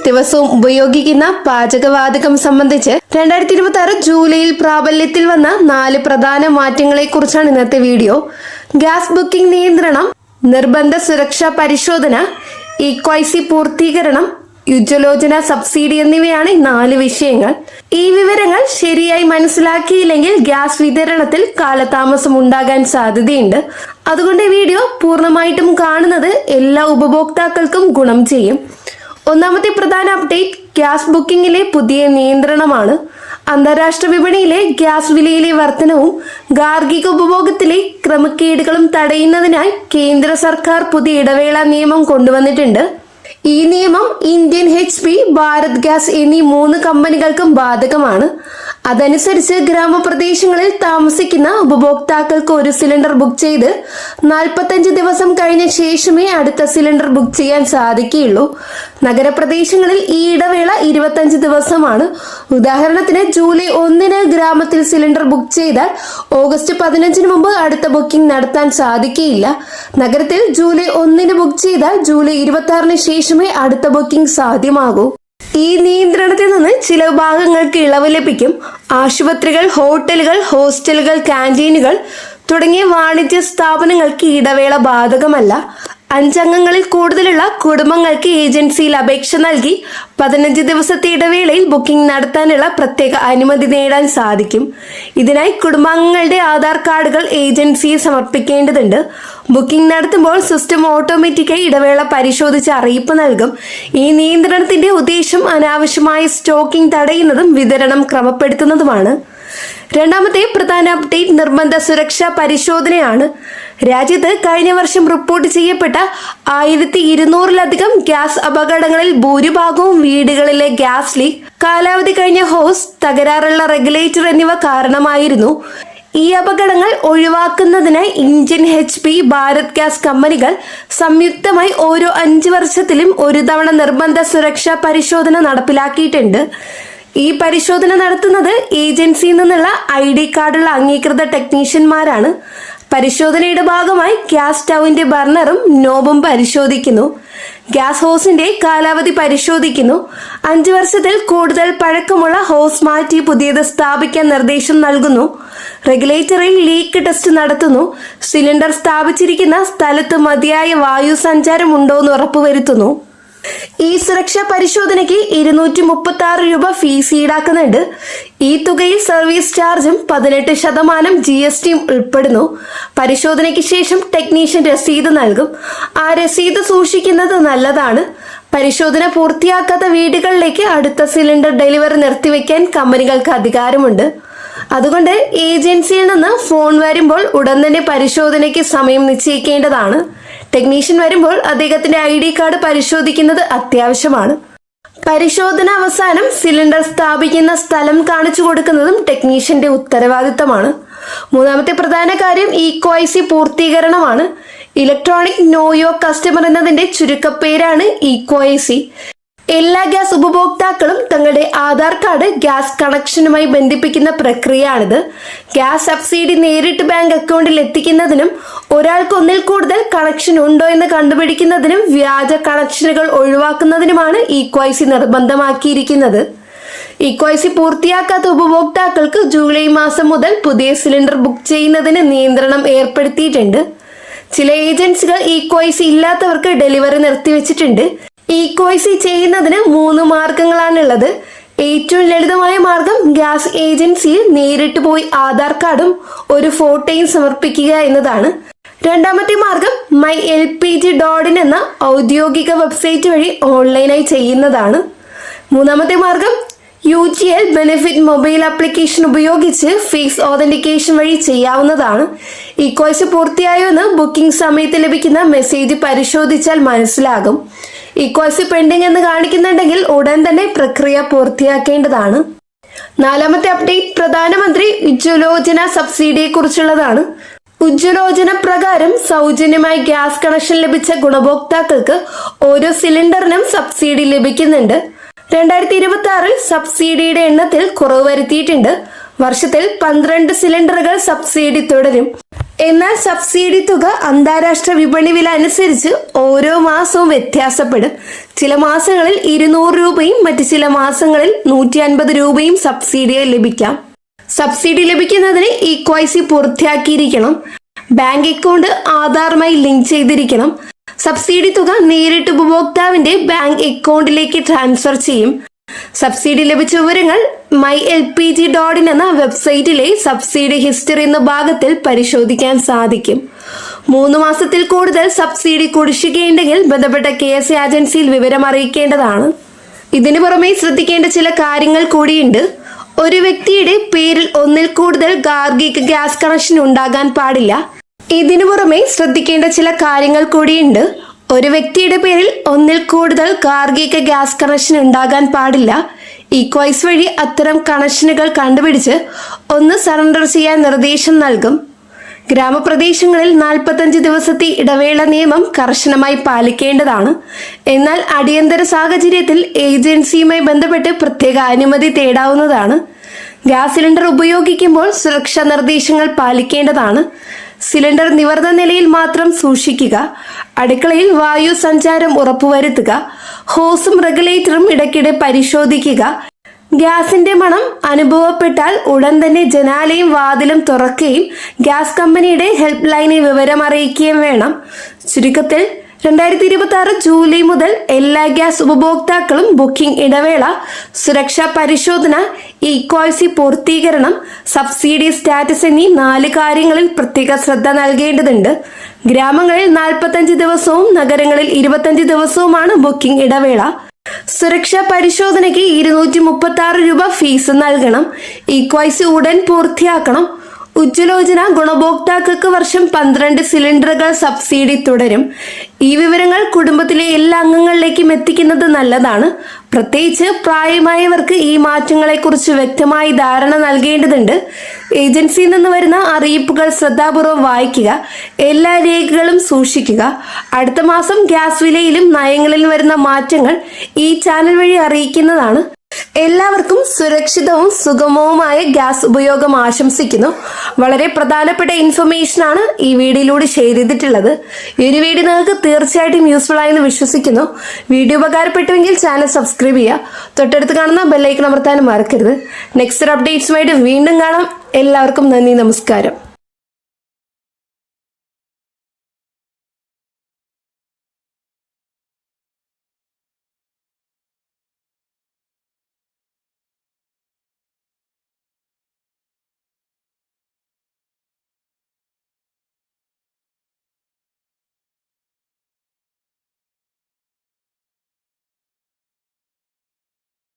ദിവസവും ഉപയോഗിക്കുന്ന പാചകവാതകം സംബന്ധിച്ച് 2026 ജൂലൈയിൽ പ്രാബല്യത്തിൽ വന്ന 4 പ്രധാന മാറ്റങ്ങളെ കുറിച്ചാണ് ഇന്നത്തെ വീഡിയോ. ഗ്യാസ് ബുക്കിംഗ് നിയന്ത്രണം, നിർബന്ധ സുരക്ഷാ പരിശോധന, ഇക്വൈസി പൂർത്തീകരണം, ഉജ്ജ്വലോചന സബ്സിഡി എന്നിവയാണ് 4 വിഷയങ്ങൾ. ഈ വിവരങ്ങൾ ശരിയായി മനസ്സിലാക്കിയില്ലെങ്കിൽ ഗ്യാസ് വിതരണത്തിൽ കാലതാമസം ഉണ്ടാകാൻ സാധ്യതയുണ്ട്. അതുകൊണ്ട് വീഡിയോ പൂർണ്ണമായിട്ടും കാണുന്നത് എല്ലാ ഉപഭോക്താക്കൾക്കും ഗുണം ചെയ്യും. ഒന്നാമത്തെ പ്രധാന അപ്ഡേറ്റ് ഗ്യാസ് ബുക്കിംഗിലെ പുതിയ നിയന്ത്രണമാണ്. അന്താരാഷ്ട്ര വിപണിയിലെ ഗ്യാസ് വിലയിലെ വർധനവും ഗാർഹിക ഉപഭോഗത്തിലെ ക്രമക്കേടുകളും തടയുന്നതിനായി കേന്ദ്ര സർക്കാർ പുതിയ ഇടവേള നിയമം കൊണ്ടുവന്നിട്ടുണ്ട്. ഈ നിയമം ഇന്ത്യൻ HP, ഭാരത് ഗ്യാസ് എന്നീ 3 കമ്പനികൾക്കും ബാധകമാണ്. അതനുസരിച്ച് ഗ്രാമപ്രദേശങ്ങളിൽ താമസിക്കുന്ന ഉപഭോക്താക്കൾക്ക് ഒരു സിലിണ്ടർ ബുക്ക് ചെയ്ത് 45 ദിവസം കഴിഞ്ഞ ശേഷമേ അടുത്ത സിലിണ്ടർ ബുക്ക് ചെയ്യാൻ സാധിക്കുകയുള്ളൂ. നഗരപ്രദേശങ്ങളിൽ ഈ ഇടവേള 25 ദിവസമാണ്. ഉദാഹരണത്തിന് ജൂലൈ 1 ഗ്രാമത്തിൽ സിലിണ്ടർ ബുക്ക് ചെയ്താൽ ഓഗസ്റ്റ് 15 മുമ്പ് അടുത്ത ബുക്കിംഗ് നടത്താൻ സാധിക്കുകയില്ല. നഗരത്തിൽ ജൂലൈ 1 ബുക്ക് ചെയ്താൽ ജൂലൈ 26 ശേഷമേ അടുത്ത ബുക്കിംഗ് സാധ്യമാകൂ. ഈ നിയന്ത്രണത്തിൽ നിന്ന് ചില വിഭാഗങ്ങൾക്ക് ഇളവ് ലഭിക്കും. ആശുപത്രികൾ, ഹോട്ടലുകൾ, ഹോസ്റ്റലുകൾ, ക്യാന്റീനുകൾ തുടങ്ങിയ വാണിജ്യ സ്ഥാപനങ്ങൾക്ക് ഇടവേള ബാധകമല്ല. 5 അംഗങ്ങളിൽ കൂടുതലുള്ള കുടുംബങ്ങൾക്ക് ഏജൻസിയിൽ അപേക്ഷ നൽകി 15 ദിവസത്തെ ഇടവേളയിൽ ബുക്കിംഗ് നടത്താനുള്ള പ്രത്യേക അനുമതി നേടാൻ സാധിക്കും. ഇതിനായി കുടുംബാംഗങ്ങളുടെ ആധാർ കാർഡുകൾ ഏജൻസിയെ സമർപ്പിക്കേണ്ടതുണ്ട്. ബുക്കിംഗ് നടത്തുമ്പോൾ സിസ്റ്റം ഓട്ടോമാറ്റിക്കായി ഇടവേള പരിശോധിച്ച് അറിയിപ്പ് നൽകും. ഈ നിയന്ത്രണത്തിന്റെ ഉദ്ദേശം അനാവശ്യമായ സ്റ്റോക്കിംഗ് തടയുന്നതും വിതരണം ക്രമപ്പെടുത്തുന്നതുമാണ്. രണ്ടാമത്തെ പ്രധാന അപ്ഡേറ്റ് നിർബന്ധ സുരക്ഷാ പരിശോധനയാണ്. രാജ്യത്ത് കഴിഞ്ഞ വർഷം റിപ്പോർട്ട് ചെയ്യപ്പെട്ട 1200-ലധികം ഗ്യാസ് അപകടങ്ങളിൽ ഭൂരിഭാഗവും വീടുകളിലെ ഗ്യാസ് ലീക്ക്, കാലാവധി കഴിഞ്ഞ ഹോസ്, തകരാറുള്ള റെഗുലേറ്റർ എന്നിവ കാരണമായിരുന്നു. ഈ അപകടങ്ങൾ ഒഴിവാക്കുന്നതിനായി ഇന്ത്യൻ HP, ഭാരത് ഗ്യാസ് കമ്പനികൾ സംയുക്തമായി ഓരോ 5 വർഷത്തിലും ഒരു തവണ നിർബന്ധ സുരക്ഷാ പരിശോധന നടപ്പിലാക്കിയിട്ടുണ്ട്. ഈ പരിശോധന നടത്തുന്നത് ഏജൻസിയിൽ നിന്നുള്ള ID കാർഡുള്ള അംഗീകൃത ടെക്നീഷ്യന്മാരാണ്. പരിശോധനയുടെ ഭാഗമായി ഗ്യാസ് സ്റ്റൗവിന്റെ ബർണറും നോബും പരിശോധിക്കുന്നു. ഗ്യാസ് ഹോസിന്റെ കാലാവധി പരിശോധിക്കുന്നു. 5 വർഷത്തിൽ കൂടുതൽ പഴക്കമുള്ള ഹോസ് മാറ്റി പുതിയത് സ്ഥാപിക്കാൻ നിർദ്ദേശം നൽകുന്നു. റെഗുലേറ്ററിൽ ലീക്ക് ടെസ്റ്റ് നടത്തുന്നു. സിലിണ്ടർ സ്ഥാപിച്ചിരിക്കുന്ന സ്ഥലത്ത് മതിയായ വായു സഞ്ചാരം ഉണ്ടോയെന്ന് ഉറപ്പുവരുത്തുന്നു. ഈ സുരക്ഷാ പരിശോധനയ്ക്ക് 236 രൂപ ഫീസ് ഈടാക്കുന്നുണ്ട്. ഈ തുകയിൽ സർവീസ് ചാർജും 18% GSTയും ഉൾപ്പെടുന്നു. പരിശോധനയ്ക്ക് ശേഷം ടെക്നീഷ്യൻ രസീത് നൽകും. ആ രസീത് സൂക്ഷിക്കുന്നത് നല്ലതാണ്. പരിശോധന പൂർത്തിയാക്കാത്ത വീടുകളിലേക്ക് അടുത്ത സിലിണ്ടർ ഡെലിവറി നിർത്തിവെക്കാൻ കമ്പനികൾക്ക് അധികാരമുണ്ട്. അതുകൊണ്ട് ഏജൻസിയിൽ നിന്ന് ഫോൺ വരുമ്പോൾ ഉടൻ തന്നെ പരിശോധനയ്ക്ക് സമയം നിശ്ചയിക്കേണ്ടതാണ്. ടെക്നീഷ്യൻ വരുമ്പോൾ അദ്ദേഹത്തിന്റെ ID കാർഡ് പരിശോധിക്കുന്നത് അത്യാവശ്യമാണ്. പരിശോധന അവസാനം സിലിണ്ടർ സ്ഥാപിക്കുന്ന സ്ഥലം കാണിച്ചു കൊടുക്കുന്നതും ടെക്നീഷ്യന്റെ ഉത്തരവാദിത്തമാണ്. മൂന്നാമത്തെ പ്രധാന കാര്യം ഇക്വൈസി പൂർത്തീകരണമാണ്. ഇലക്ട്രോണിക് നോ യുവർ കസ്റ്റമർ എന്നതിന്റെ ചുരുക്കപ്പേരാണ് ഇക്വൈസി. എല്ലാ ഗ്യാസ് ഉപഭോക്താക്കളും തങ്ങളുടെ ആധാർ കാർഡ് ഗ്യാസ് കണക്ഷനുമായി ബന്ധിപ്പിക്കുന്ന പ്രക്രിയയാണിത്. ഗ്യാസ് സബ്സിഡി നേരിട്ട് ബാങ്ക് അക്കൗണ്ടിൽ എത്തിക്കുന്നതിനും ഒരാൾക്ക് ഒന്നിൽ കൂടുതൽ കണക്ഷൻ ഉണ്ടോ എന്ന് കണ്ടുപിടിക്കുന്നതിനും വ്യാജ കണക്ഷനുകൾ ഒഴിവാക്കുന്നതിനുമാണ് ഇക്വൈസി നിർബന്ധമാക്കിയിരിക്കുന്നത്. ഇക്വൈസി പൂർത്തിയാക്കാത്ത ഉപഭോക്താക്കൾക്ക് ജൂലൈ മാസം മുതൽ പുതിയ സിലിണ്ടർ ബുക്ക് ചെയ്യുന്നതിന് നിയന്ത്രണം ഏർപ്പെടുത്തിയിട്ടുണ്ട്. ചില ഏജൻസികൾ ഇക്വൈസി ഇല്ലാത്തവർക്ക് ഡെലിവറി നിർത്തിവെച്ചിട്ടുണ്ട്. ഇക്വൈസി ചെയ്യുന്നതിന് 3 മാർഗങ്ങളാണുള്ളത്. ഏറ്റവും ലളിതമായ മാർഗം ഗ്യാസ് ഏജൻസിയിൽ നേരിട്ട് പോയി ആധാർ കാർഡും ഒരു ഫോട്ടോയും സമർപ്പിക്കുക എന്നതാണ്. രണ്ടാമത്തെ മാർഗം myLPG.in എന്ന ഔദ്യോഗിക വെബ്സൈറ്റ് വഴി ഓൺലൈനായി ചെയ്യുന്നതാണ്. മൂന്നാമത്തെ മാർഗം UGL ബെനിഫിറ്റ് മൊബൈൽ ആപ്ലിക്കേഷൻ ഉപയോഗിച്ച് ഫേസ് ഓതന്റിക്കേഷൻ വഴി ചെയ്യാവുന്നതാണ്. ഇക്വൈസി പൂർത്തിയായോ എന്ന് ബുക്കിംഗ് സമയത്ത് ലഭിക്കുന്ന മെസ്സേജ് പരിശോധിച്ചാൽ മനസ്സിലാകും. ഇക്വൈസി പെൻഡിംഗ് എന്ന് കാണിക്കുന്നുണ്ടെങ്കിൽ ഉടൻ തന്നെ പ്രക്രിയ പൂർത്തിയാക്കേണ്ടതാണ്. നാലാമത്തെ അപ്ഡേറ്റ് പ്രധാനമന്ത്രി ഉജ്ജ്വലോചന സബ്സിഡിയെ കുറിച്ചുള്ളതാണ്. ഉജ്ജ്വലോചന പ്രകാരം സൗജന്യമായി ഗ്യാസ് കണക്ഷൻ ലഭിച്ച ഗുണഭോക്താക്കൾക്ക് ഓരോ സിലിണ്ടറിനും സബ്സിഡി ലഭിക്കുന്നുണ്ട്. 2026 സബ്സിഡിയുടെ എണ്ണത്തിൽ കുറവ് വരുത്തിയിട്ടുണ്ട്. വർഷത്തിൽ 12 സിലിണ്ടറുകൾ സബ്സിഡി തുടരും. എന്നാൽ സബ്സിഡി തുക അന്താരാഷ്ട്ര വിപണി വില അനുസരിച്ച് ഓരോ മാസവും വ്യത്യാസപ്പെടും. ചില മാസങ്ങളിൽ 200 രൂപയും മറ്റ് ചില മാസങ്ങളിൽ 150 രൂപയും സബ്സിഡിയായി ലഭിക്കാം. സബ്സിഡി ലഭിക്കുന്നതിന് ഇക്വൈസി പൂർത്തിയാക്കിയിരിക്കണം. ബാങ്ക് അക്കൗണ്ട് ആധാറുമായി ലിങ്ക് ചെയ്തിരിക്കണം. സബ്സിഡി തുക നേരിട്ട് ഉപഭോക്താവിന്റെ ബാങ്ക് അക്കൗണ്ടിലേക്ക് ട്രാൻസ്ഫർ ചെയ്യും. സബ്സിഡി ലഭിച്ച വിവരങ്ങൾ mylpg.in എന്ന വെബ്സൈറ്റിലെ സബ്സിഡി ഹിസ്റ്ററി എന്ന ഭാഗത്തിൽ പരിശോധിക്കാൻ സാധിക്കും. 3 മാസത്തിൽ കൂടുതൽ സബ്സിഡി കുടിശ്ശികയുണ്ടെങ്കിൽ ബന്ധപ്പെട്ട KSA ഏജൻസിയിൽ വിവരം അറിയിക്കേണ്ടതാണ്. ഇതിനു പുറമെ ശ്രദ്ധിക്കേണ്ട ചില കാര്യങ്ങൾ കൂടിയുണ്ട്. ഒരു വ്യക്തിയുടെ പേരിൽ ഒന്നിൽ കൂടുതൽ ഗാർഹിക ഗ്യാസ് കണക്ഷൻ ഉണ്ടാകാൻ പാടില്ല. ഇതിനു പുറമെ ശ്രദ്ധിക്കേണ്ട ചില കാര്യങ്ങൾ കൂടിയുണ്ട്. ഒരു വ്യക്തിയുടെ പേരിൽ ഒന്നിൽ കൂടുതൽ ഗാർഹിക ഗ്യാസ് കണക്ഷൻ ഉണ്ടാകാൻ പാടില്ല. ഇക്വൈസ് വഴി അത്തരം കണക്ഷനുകൾ കണ്ടുപിടിച്ച് ഒന്ന് സറണ്ടർ ചെയ്യാൻ നിർദ്ദേശം നൽകും. ഗ്രാമപ്രദേശങ്ങളിൽ 45 ദിവസത്തെ ഇടവേള നിയമം കർശനമായി പാലിക്കേണ്ടതാണ്. എന്നാൽ അടിയന്തര സാഹചര്യത്തിൽ ഏജൻസിയുമായി ബന്ധപ്പെട്ട് പ്രത്യേക അനുമതി തേടാവുന്നതാണ്. ഗ്യാസ് സിലിണ്ടർ ഉപയോഗിക്കുമ്പോൾ സുരക്ഷാ നിർദ്ദേശങ്ങൾ പാലിക്കേണ്ടതാണ്. സിലിണ്ടർ നിവർന്ന നിലയിൽ മാത്രം സൂക്ഷിക്കുക. അടുക്കളയിൽ വായു സഞ്ചാരം ഉറപ്പുവരുത്തുക. ഹോസും റെഗുലേറ്ററും ഇടയ്ക്കിടെ പരിശോധിക്കുക. ഗ്യാസിന്റെ മണം അനുഭവപ്പെട്ടാൽ ഉടൻ തന്നെ ജനാലയും വാതിലും തുറക്കുകയും ഗ്യാസ് കമ്പനിയുടെ ഹെൽപ്പ് ലൈനിൽ വിവരം അറിയിക്കുകയും വേണം. ചുരുക്കത്തിൽ 2026 ജൂലൈ മുതൽ എല്ലാ ഗ്യാസ് ഉപഭോക്താക്കളും ബുക്കിംഗ് ഇടവേള, സുരക്ഷാ പരിശോധന, ഇക്വൈസി പൂർത്തീകരണം, സബ്സിഡി സ്റ്റാറ്റസ് എന്നീ 4 കാര്യങ്ങളിൽ പ്രത്യേക ശ്രദ്ധ നൽകേണ്ടതുണ്ട്. ഗ്രാമങ്ങളിൽ 45 ദിവസവും നഗരങ്ങളിൽ 25 ദിവസവുമാണ് ബുക്കിംഗ് ഇടവേള. സുരക്ഷാ പരിശോധനയ്ക്ക് 236 രൂപ ഫീസ് നൽകണം. ഇക്വൈസി ഉടൻ പൂർത്തിയാക്കണം. ഉജ്ജ്വലോചന ഗുണഭോക്താക്കൾക്ക് വർഷം 12 സിലിണ്ടറുകൾ സബ്സിഡി തുടരും. ഈ വിവരങ്ങൾ കുടുംബത്തിലെ എല്ലാ അംഗങ്ങളിലേക്കും എത്തിക്കുന്നത് നല്ലതാണ്. പ്രത്യേകിച്ച് പ്രായമായവർക്ക് ഈ മാറ്റങ്ങളെക്കുറിച്ച് വ്യക്തമായി ധാരണ നൽകേണ്ടതുണ്ട്. ഏജൻസിയിൽ നിന്ന് വരുന്ന അറിയിപ്പുകൾ ശ്രദ്ധാപൂർവം വായിക്കുക. എല്ലാ രേഖകളും സൂക്ഷിക്കുക. അടുത്ത മാസം ഗ്യാസ് വിലയിലും നയങ്ങളിലും വരുന്ന മാറ്റങ്ങൾ ഈ ചാനൽ വഴി അറിയിക്കുന്നതാണ്. എല്ലാവർക്കും സുരക്ഷിതവും സുഗമവുമായ ഗ്യാസ് ഉപയോഗം ആശംസിക്കുന്നു. വളരെ പ്രധാനപ്പെട്ട ഇൻഫർമേഷനാണ് ഈ വീഡിയോയിലൂടെ ഷെയർ ചെയ്തിട്ടുള്ളത്. ഈ ഒരു വീഡിയോ നിങ്ങൾക്ക് തീർച്ചയായിട്ടും യൂസ്ഫുൾ ആയെന്ന് വിശ്വസിക്കുന്നു. വീഡിയോ ഉപകാരപ്പെട്ടുവെങ്കിൽ ചാനൽ സബ്സ്ക്രൈബ് ചെയ്യുക. തൊട്ടടുത്ത് കാണുന്ന ബെല്ലൈക്കൺ അമർത്താനും മറക്കരുത്. നെക്സ്റ്റ് അപ്ഡേറ്റ്സുമായിട്ട് വീണ്ടും കാണാം. എല്ലാവർക്കും നന്ദി, നമസ്കാരം.